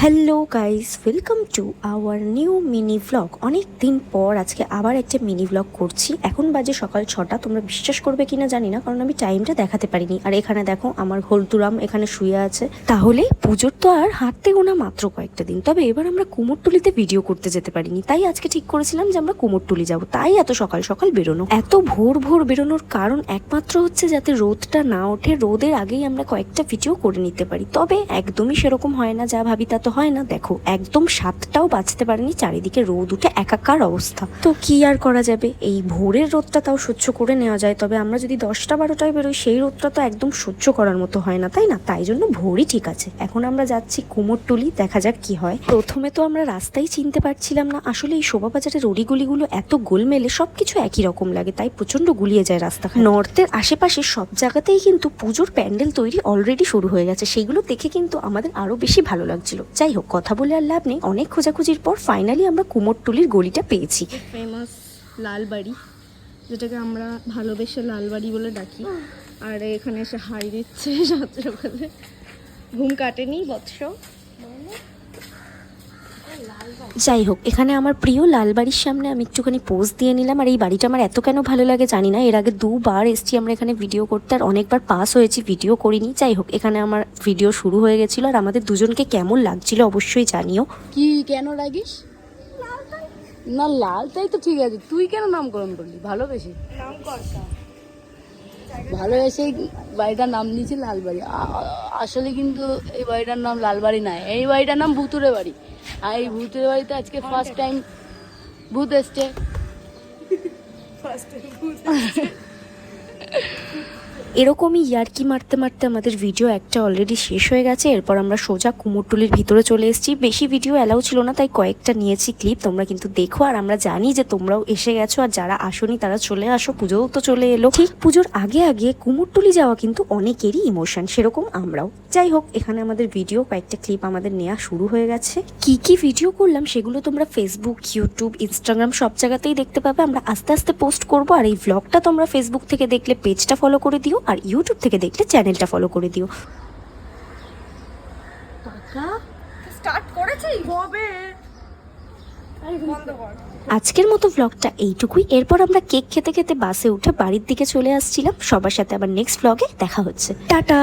Hello guys, welcome to our new mini vlog. অনেক দিন পর আজকে আবার একটা মিনি ভ্লগ করছি। এখন বাজে সকাল 6টা। তোমরা বিশ্বাস করবে কিনা জানি না, কারণ আমি টাইমটা দেখাতে পারিনি। আর এখানে দেখো আমার হলতুরাম এখানে শুয়ে আছে। তাহলে পুজোর তো আর হাঁটতে গোনা মাত্র কয়েকটা দিন। তবে এবার আমরা কুমোরটুলিতে ভিডিও করতে যেতে পারিনি, তাই আজকে ঠিক করেছিলাম যে আমরা কুমোরটুলি যাবো। তাই এত সকাল সকাল বেরোনো, এত ভোর ভোর বেরোনোর কারণ একমাত্র হচ্ছে যাতে রোদটা না ওঠে, রোদের আগেই আমরা কয়েকটা ভিডিও করে নিতে পারি। তবে একদমই সেরকম হয় না, যা ভাবি তা তো হয় না। দেখো একদম 7টাও বাজতে পারেনি, চারিদিকে রোদ উঠে একাকার অবস্থা। তো কি আর করা যাবে, এই ভোরের রোদটা তাও সহ্য করে নেওয়া যায়। তবে আমরা যদি 10টা-12টায় বেরোই, সেই রোদটা তো একদম সহ্য করার মতো হয় না, তাই না? তাই জন্য ভোরই ঠিক আছে। এখন আমরা যাচ্ছি কুমোরটুলি, দেখা যাক কি হয়। প্রথমে তো আমরা রাস্তাই চিনতে পারছিলাম না। আসলে এই শোভাবাজারের অলিগুলিগুলো এত গোলমেলে, সবকিছু একই রকম লাগে, তাই প্রচন্ড গুলিয়ে যায় রাস্তা। নর্থের আশেপাশে সব জায়গাতেই কিন্তু পুজোর প্যান্ডেল তৈরি অলরেডি শুরু হয়ে গেছে। সেইগুলো দেখে কিন্তু আমাদের আরো বেশি ভালো লাগছিল। যাই হোক, কথা বলে আর লাভ নেই। অনেক খোঁজাখুঁজির পর ফাইনালি আমরা কুমোরটুলির গলিটা পেয়েছি। ফেমাস লালবাড়ি, যেটাকে আমরা ভালোবেসে লালবাড়ি বলে ডাকি। আর এখানে এসে হাই দিচ্ছে সাত সকালে, ঘুম কাটেনি বৎস। যাই হোক, এখানে আমার প্রিয় লালবাড়ির সামনে আমি একটুখানি পোজ দিয়ে নিলাম। আর এই বাড়িটা আমার এত কেন ভালো লাগে জানি না। এর আগে 2বার এসেছি আমরা এখানে ভিডিও করতে, আর অনেকবার পাস হয়েছি, ভিডিও করিনি। যাই হোক, এখানে আমার ভিডিও শুরু হয়ে গেছিলো। আর আমাদের দুজনকে কেমন লাগছিল অবশ্যই জানিও। কি কেন রাগিস? না লালটাই তো ঠিক আছে, তুই কেন নামকরণ করলি? ভালোবেসে ভালোবেসে বাড়িটার নাম দিয়েছি লালবাড়ি। আসলে কিন্তু এই বাড়িটার নাম লালবাড়ি নয়, এই বাড়িটার নাম ভূতুরে বাড়ি। আর এই ভূতুরে বাড়িতে আজকে ফার্স্ট টাইম ভূত এসছে। এরকমই ইয়ার্কি মারতে মারতে আমাদের ভিডিও একটা অলরেডি শেষ হয়ে গেছে। এরপর আমরা সোজা কুমোরটুলির ভিতরে চলে এসেছি। বেশি ভিডিও অ্যালাউ ছিল না, তাই কয়েকটা নিয়েছি ক্লিপ। তোমরা কিন্তু দেখো। আর আমরা জানি যে তোমরাও এসে গেছো, আর যারা আসোনি তারা চলে আসো। পুজোও তো চলে এলো। ঠিক পুজোর আগে আগে কুমোরটুলি যাওয়া কিন্তু অনেকেরই ইমোশন, সেরকম আমরাও। যাই হোক, এখানে আমাদের ভিডিও কয়েকটা ক্লিপ আমাদের নেওয়া শুরু হয়ে গেছে। কি কি ভিডিও করলাম সেগুলো তোমরা ফেসবুক, ইউটিউব, ইনস্টাগ্রাম সব জায়গাতেই দেখতে পাবে। আমরা আস্তে আস্তে পোস্ট করবো। আর এই ভ্লগটা তোমরা ফেসবুক থেকে দেখলে পেজটা ফলো করে দিও, আর ইউটিউব থেকে দেখলে চ্যানেলটা ফলো করে দিও। স্টার্ট করেছি কবে? আজকের মতো ভ্লগটা এইটুকুই। এরপর আমরা কেক খেতে খেতে বাসে উঠে বাড়ির দিকে চলে আসছিলাম। সবার সাথে আবার নেক্সট ভ্লগে দেখা হচ্ছে। টাটা।